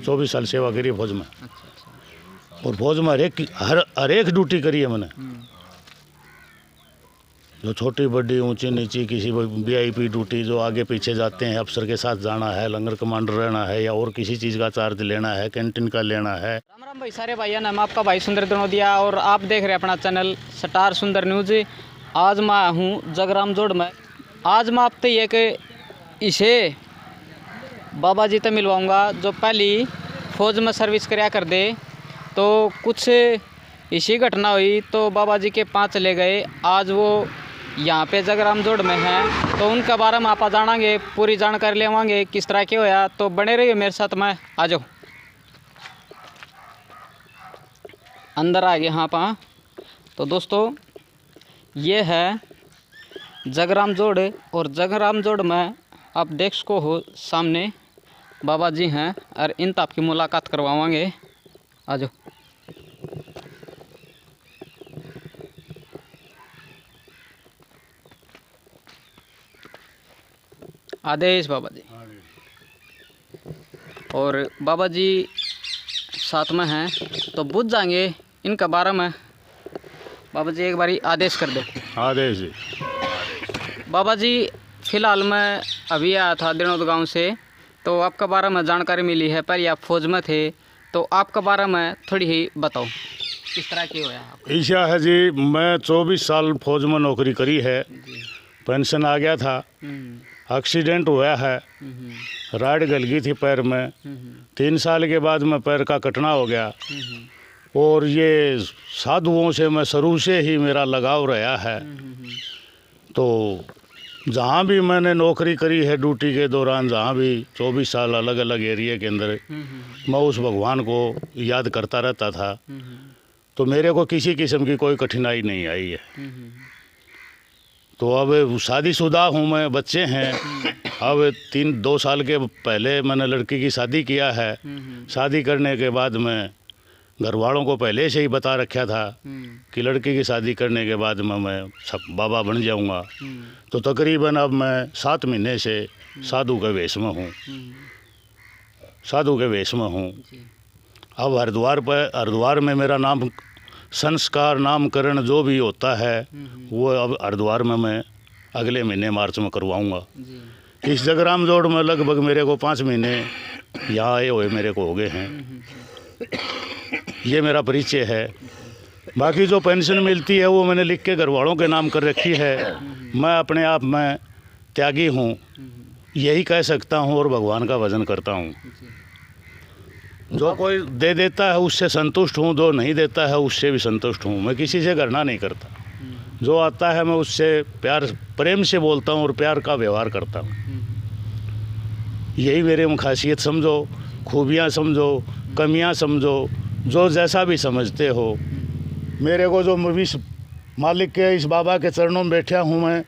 24 साल सेवा करी है फौज में। अच्छा। और फौज में हर एक ड्यूटी करी है मैंने, जो छोटी बड़ी ऊंची नीची किसी VIP ड्यूटी, जो आगे पीछे जाते हैं, अफसर के साथ जाना है, लंगर कमांडर रहना है, या और किसी चीज़ का चार्ज लेना है, कैंटीन का लेना है। राम राम भाई सारे भाइयों, मैं आपका भाई सुंदर दनोदिया और आप देख रहे हैं अपना चैनल स्टार सुंदर न्यूज। आज मैं हूँ जगराम जोड़ में। आज मैं आपसे ये कि इसे बाबा जी से मिलवाऊँगा जो पहली फौज में सर्विस कराया कर दे। तो कुछ इसी घटना हुई तो बाबा जी के पाँव चले गए। आज वो यहाँ पे जगराम जोड़ में हैं, तो उनके बारे में आप जानेंगे, पूरी जानकारी लेवांगे किस तरह के होया। तो बने रहिए मेरे साथ में, आ जाओ अंदर आ गए यहाँ पर। तो दोस्तों ये है जगराम जोड़, और जगराम जोड़ में आप देख सको हो सामने बाबा जी हैं और इनसे आपकी मुलाकात करवाएंगे। आ जाओ। आदेश बाबा जी। और बाबा जी साथ में हैं, तो बुझ जाएंगे इनका बारे में। बाबा जी एक बारी आदेश कर दो। आदेश जी। बाबा जी फ़िलहाल मैं अभी आया था दिनोद गांव से, तो आपका बारे में जानकारी मिली है। पहले आप फौज में थे, तो आपका बारे में थोड़ी ही बताओ किस तरह की होया आप। ईशा है जी, मैं 24 साल फौज में नौकरी करी है, पेंशन आ गया था, एक्सीडेंट हुआ है, राड गल गई थी पैर में, 3 साल के बाद में पैर का कटना हो गया। और ये साधुओं से मैं शुरू से ही मेरा लगाव रहा है। तो जहाँ भी मैंने नौकरी करी है ड्यूटी के दौरान, जहाँ भी 24 साल अलग अलग एरिया के अंदर, मैं उस भगवान को याद करता रहता था। तो मेरे को किसी किस्म की कोई कठिनाई नहीं आई है। तो अब शादीशुदा हूँ मैं, बच्चे हैं। अब 2 साल के पहले मैंने लड़की की शादी किया है। शादी करने के बाद में घर वालों को पहले से ही बता रखा था कि लड़की की शादी करने के बाद में मैं सब बाबा बन जाऊंगा। तो तकरीबन अब मैं 7 महीने से साधु के वेश में हूँ, साधु के वेश में हूँ। अब हरिद्वार में मेरा नाम संस्कार नामकरण जो भी होता है वो अब हरिद्वार में मैं अगले महीने मार्च में करवाऊँगा। इस जगराम जोड़ में लगभग मेरे को 5 महीने यहाँ आए हुए मेरे को हो गए हैं। ये मेरा परिचय है। बाकी जो पेंशन मिलती है वो मैंने लिख के घर वालों के नाम कर रखी है। मैं अपने आप में त्यागी हूँ, यही कह सकता हूँ, और भगवान का भजन करता हूँ। जो कोई दे देता है उससे संतुष्ट हूँ, जो नहीं देता है उससे भी संतुष्ट हूँ। मैं किसी से घृणा नहीं करता। जो आता है मैं उससे प्यार प्रेम से बोलता हूँ और प्यार का व्यवहार करता हूँ। यही मेरे में खासियत समझो, खूबियाँ समझो, कमियाँ समझो, जो जैसा भी समझते हो। मेरे को जो इस मालिक के, इस बाबा के चरणों में बैठा हूँ मैं,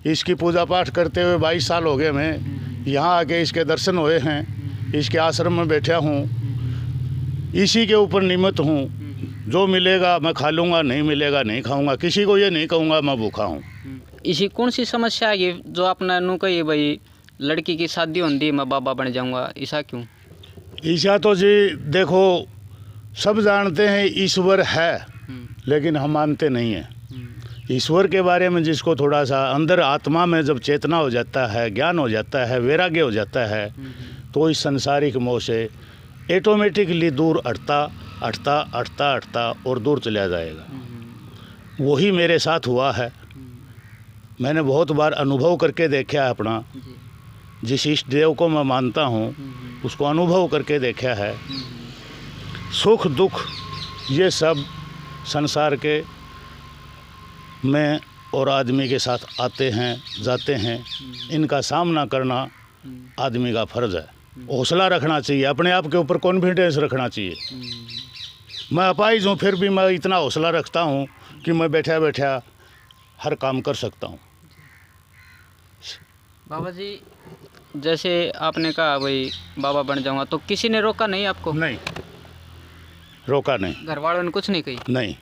इसकी पूजा पाठ करते हुए 22 साल हो गए मैं। यहाँ आके इसके दर्शन हुए हैं, इसके आश्रम में बैठा हूँ, इसी के ऊपर निमित्त हूँ। जो मिलेगा मैं खा लूँगा, नहीं मिलेगा नहीं खाऊँगा। किसी को ये नहीं कहूँगा मैं भूखा हूँ। इसी कौन सी समस्या है जो आपने नू कही भाई लड़की की शादी होती मैं बाबा बन जाऊँगा, ऐसा क्यों? ईशा तो जी देखो, सब जानते हैं ईश्वर है, लेकिन हम मानते नहीं हैं। ईश्वर के बारे में जिसको थोड़ा सा अंदर आत्मा में जब चेतना हो जाता है, ज्ञान हो जाता है, वैराग्य हो जाता है, तो इस संसारिक मोह से ऑटोमेटिकली दूर हटता और दूर चला जाएगा। वही मेरे साथ हुआ है। मैंने बहुत बार अनुभव करके देखा है अपना। जिस इष्ट देव को मैं मानता हूँ उसको अनुभव करके देखा है। सुख दुख ये सब संसार के में और आदमी के साथ आते हैं जाते हैं। इनका सामना करना आदमी का फर्ज है। हौसला रखना चाहिए, अपने आप के ऊपर कॉन्फिडेंस रखना चाहिए। मैं अपाहिज हूँ, फिर भी मैं इतना हौसला रखता हूँ कि मैं बैठा बैठा हर काम कर सकता हूँ। बाबा जी जैसे आपने कहा भाई बाबा बन जाऊंगा, तो किसी ने रोका नहीं आपको? नहीं, रोका नहीं। घर वालों ने कुछ नहीं कही? नहीं।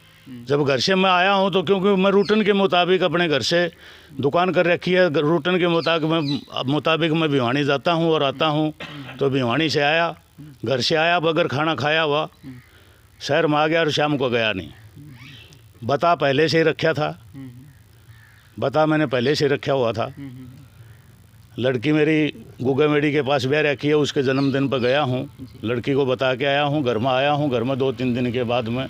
जब घर से मैं आया हूँ तो क्योंकि मैं रूटीन के मुताबिक अपने घर से दुकान कर रखी है, रूटीन के मुताबिक मैं भिवानी जाता हूँ और आता हूँ। तो भिवानी से आया, घर से आया बगैर खाना खाया हुआ शहर में आ गया और शाम को गया नहीं। बता पहले से ही रखा था, बता मैंने पहले से रखा हुआ था। लड़की मेरी गुगा मेडी के पास ब्याह रखी है, उसके जन्मदिन पर गया हूँ, लड़की को बता के आया हूँ, घर में आया हूँ। घर में 2-3 दिन के बाद में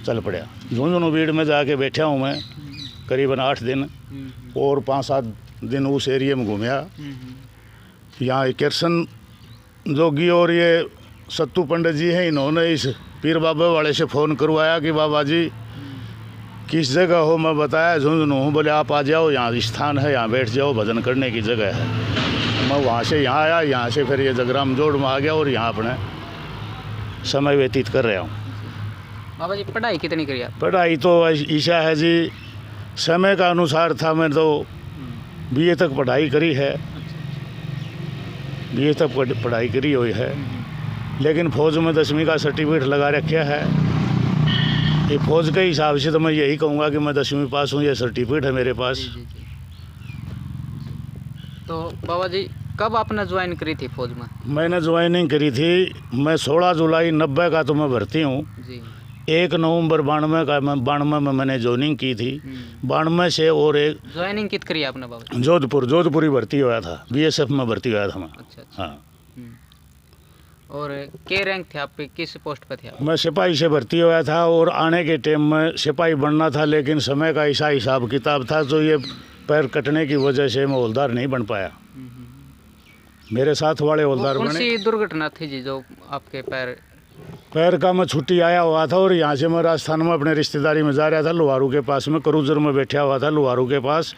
चल पड़ा। झुंझुनू भीड़ में जाके बैठा हूँ मैं करीबन 8 दिन और 5-7 दिन उस एरिया में घूमया। यहाँ कृष्ण जोगी और ये सत्तू पंडित जी हैं, इन्होंने इस पीर बाबा वाले से फ़ोन करवाया कि बाबा जी किस जगह हो। मैं बताया झुंझुनू हूँ। बोले आप आ जाओ, यहाँ स्थान है, यहाँ बैठ जाओ, भजन करने की जगह है। मैं वहाँ से यहाँ आया, यहाँ से फिर ये जगराम जोड़ में आ गया और यहाँ अपने समय व्यतीत कर रहा हूँ। बाबा जी पढ़ाई कितनी करी आप? पढ़ाई तो ईशा है जी, समय का अनुसार था। मैं तो BA तक पढ़ाई करी है, BA तक पढ़ाई करी हुई है, लेकिन फौज में 10वीं का सर्टिफिकेट लगा रखा है। ये फौज के हिसाब से तो मैं यही कहूँगा कि मैं 10वीं पास हूँ, ये सर्टिफिकेट है मेरे पास। जी। तो बाबा जी कब आपने ज्वाइन करी थी फौज में? मैंने ज्वाइनिंग करी थी, मैं 16 जुलाई 90 का तो मैं भर्ती हूँ। जी। 1 नवंबर 92 में मैंने ज्वाइनिंग की थी। 92 से और एक ज्वाइनिंग कित करी आपने बाबा जी? जोधपुर ही भर्ती हुआ था, BSF में भर्ती हुआ था मैं। अच्छा। हाँ। और के रैंक थे आप पे, किस पोस्ट पे थे आप? मैं सिपाही से भर्ती हुआ था और आने के टाइम में सिपाही बनना था, लेकिन समय का ऐसा हिसाब किताब था तो ये पैर कटने की वजह से मैं हवलदार नहीं बन पाया। मेरे साथ वाले हवलदार कौन बने। सी दुर्घटना थी जी जो आपके पैर का मैं छुट्टी आया हुआ था और यहाँ से मैं राजस्थान में अपने रिश्तेदारी में जा रहा था। लोहारू के पास में क्रूजर में बैठा हुआ था। लोहारू के पास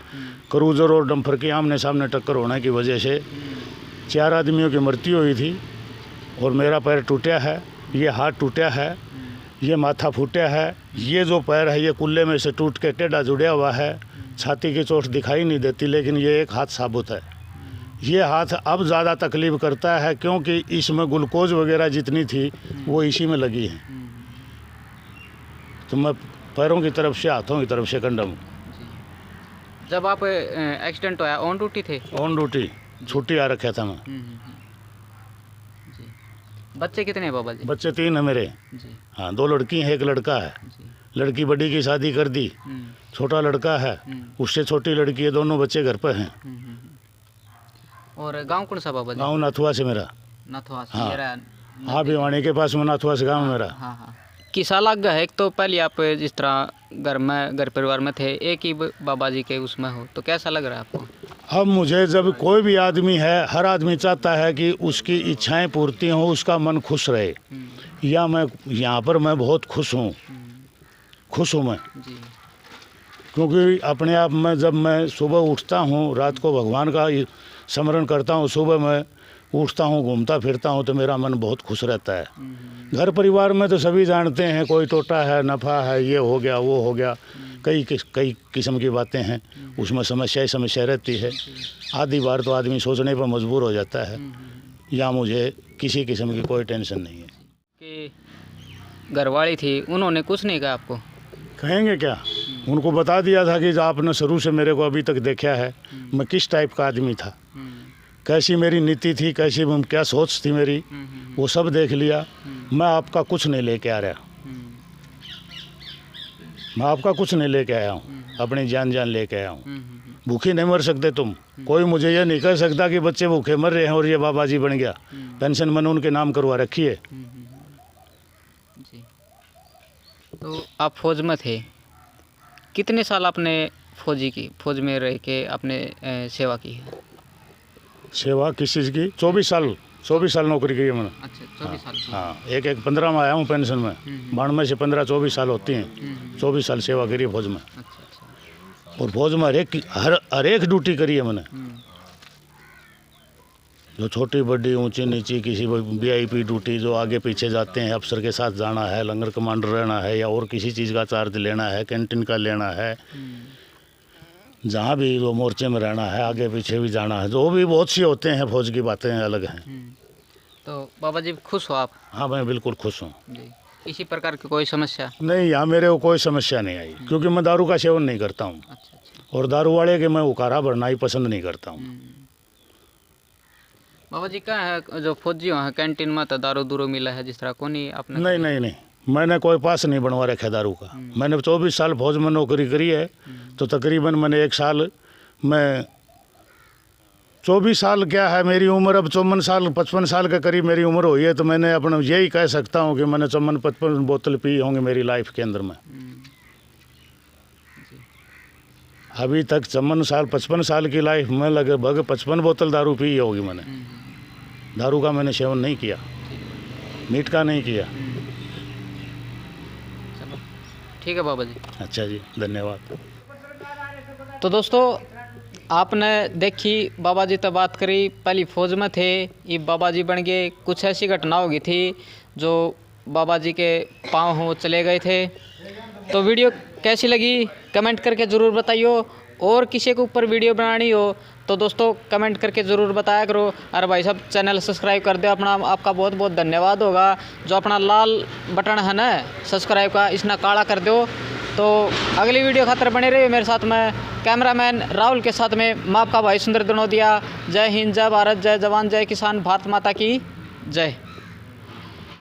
क्रूजर और डंपर की आमने सामने टक्कर होने की वजह से 4 आदमियों की मृत्यु हुई थी और मेरा पैर टूटा है, ये हाथ टूटा है, ये माथा फूटा है, ये जो पैर है ये कुल्ले में से टूट के टेढ़ा जुड़ा हुआ है। छाती की चोट दिखाई नहीं देती, लेकिन ये एक हाथ साबुत है। ये हाथ अब ज़्यादा तकलीफ़ करता है क्योंकि इसमें ग्लूकोज वगैरह जितनी थी वो इसी में लगी है। तो मैं पैरों की तरफ से हाथों की तरफ से कंडम हूँ। जब आप एक्सीडेंट हुआ ऑन ड्यूटी थे? ऑन ड्यूटी, छुट्टी आ रखा था मैं। जी। बच्चे कितने हैं बाबा जी? बच्चे 3 हैं मेरे। जी। हाँ, 2 लड़की हैं, 1 लड़का है। जी। लड़की बड़ी की शादी कर दी, छोटा लड़का है, उससे छोटी लड़की है, दोनों बच्चे घर पर हैं। और गांव कौन सा बाबा जी? गाँव नाथुआ से मेरा। नाथुआ से? हाँ, हाँ, भिवानी के पास में नाथुआ से गाँव मेरा। हाँ। किसा लग गया है? एक तो पहले आप जिस तरह घर परिवार में थे, एक ही बाबा जी के उसमें हो, तो कैसा लग रहा है आपको? अब मुझे जब कोई भी आदमी है, हर आदमी चाहता है कि उसकी इच्छाएं पूर्ति हों, उसका मन खुश रहे। या मैं यहाँ पर मैं बहुत खुश हूँ मैं जी। क्योंकि अपने आप में जब मैं सुबह उठता हूँ, रात को भगवान का स्मरण करता हूँ, सुबह मैं उठता हूँ, घूमता फिरता हूँ तो मेरा मन बहुत खुश रहता है। घर परिवार में तो सभी जानते हैं, कोई टोटा है, नफ़ा है, ये हो गया, वो हो गया, कई किस्म की बातें हैं, उसमें समस्या रहती है। आधी बार तो आदमी सोचने पर मजबूर हो जाता है। या मुझे किसी किस्म की कोई टेंशन नहीं है। कि घरवाली थी, उन्होंने कुछ नहीं कहा आपको? कहेंगे क्या, उनको बता दिया था कि आपने शुरू से मेरे को अभी तक देखा है, मैं किस टाइप का आदमी था, कैसी मेरी नीति थी, कैसी क्या सोच थी मेरी, वो सब देख लिया। मैं आपका कुछ नहीं लेके आ रहा, मैं आपका कुछ नहीं लेके आया हूँ, अपनी जान लेके आया हूँ। भूखे नहीं मर सकते तुम। कोई मुझे ये नहीं कह सकता कि बच्चे भूखे मर रहे हैं और ये बाबा जी बन गया। पेंशन मैंने उनके नाम करवा रखी है। जी। तो आप फौज में थे, कितने साल आपने फौज में रह के आपने सेवा की है? सेवा किस चीज़ की? 24 साल नौकरी की है मैंने। अच्छा, 24 साल की। हाँ, एक 15 में आया हूँ पेंशन में। 92 से 15-24 साल होती हैं। 24 साल सेवा करी है फौज में। अच्छा। और फौज में हर एक ड्यूटी करी है मैंने, जो छोटी बड़ी ऊंची नीची, किसी VIP ड्यूटी, जो आगे पीछे जाते हैं, अफसर के साथ जाना है, लंगर कमांडर रहना है, या और किसी चीज़ का चार्ज लेना है, कैंटीन का लेना है, जहाँ भी वो मोर्चे में रहना है, आगे पीछे भी जाना है, जो भी बहुत सी होते हैं, फौज की बातें अलग हैं। तो बाबा जी खुश हो आप? हाँ, मैं बिल्कुल खुश हूँ जी। इसी प्रकार की कोई समस्या नहीं, यहाँ मेरे को कोई समस्या नहीं आई, क्योंकि मैं दारू का सेवन नहीं करता हूँ। अच्छा। और दारू वाले के मैं उकारा भरना ही पसंद नहीं करता हूँ। बाबा जी क्या है जो फौजी हैं कैंटीन में तो दारू दूरू मिला है जिस तरह को नहीं आपने? नहीं नहीं नहीं, मैंने कोई पास नहीं बनवा रखा दारू का। मैंने 24 साल फौज में नौकरी करी है, तो तकरीबन मैंने 1 साल में 24 साल क्या है मेरी उम्र, अब 54 साल 55 साल के करीब मेरी उम्र हुई है, तो मैंने अपना यही कह सकता हूँ कि मैंने 54-55 बोतल पी होंगी मेरी लाइफ के अंदर में। अभी तक 54 साल 55 साल की लाइफ में लगभग 55 बोतल दारू पी होगी मैंने। दारू का मैंने सेवन नहीं किया, मीट का नहीं किया। चलो ठीक है बाबा जी। अच्छा जी, धन्यवाद। तो दोस्तों आपने देखी बाबा जी तो बात करी, पहली फौज में थे, ये बाबा जी बन गए। कुछ ऐसी घटना हो गई थी जो बाबा जी के पाँव हो चले गए थे। तो वीडियो कैसी लगी कमेंट करके ज़रूर बताइयो, और किसी के ऊपर वीडियो बनानी हो तो दोस्तों कमेंट करके ज़रूर बताया करो। अरे भाई साहब चैनल सब्सक्राइब कर दो अपना, आपका बहुत बहुत धन्यवाद होगा। जो अपना लाल बटन है ना सब्सक्राइब का, इसने काला कर दो। तो अगली वीडियो खातर बने रहिए मेरे साथ में, कैमरामैन राहुल के साथ में मैं आपका भाई सुंदर दनोदिया। जय हिंद, जय भारत, जय जवान, जय किसान, भारत माता की जय।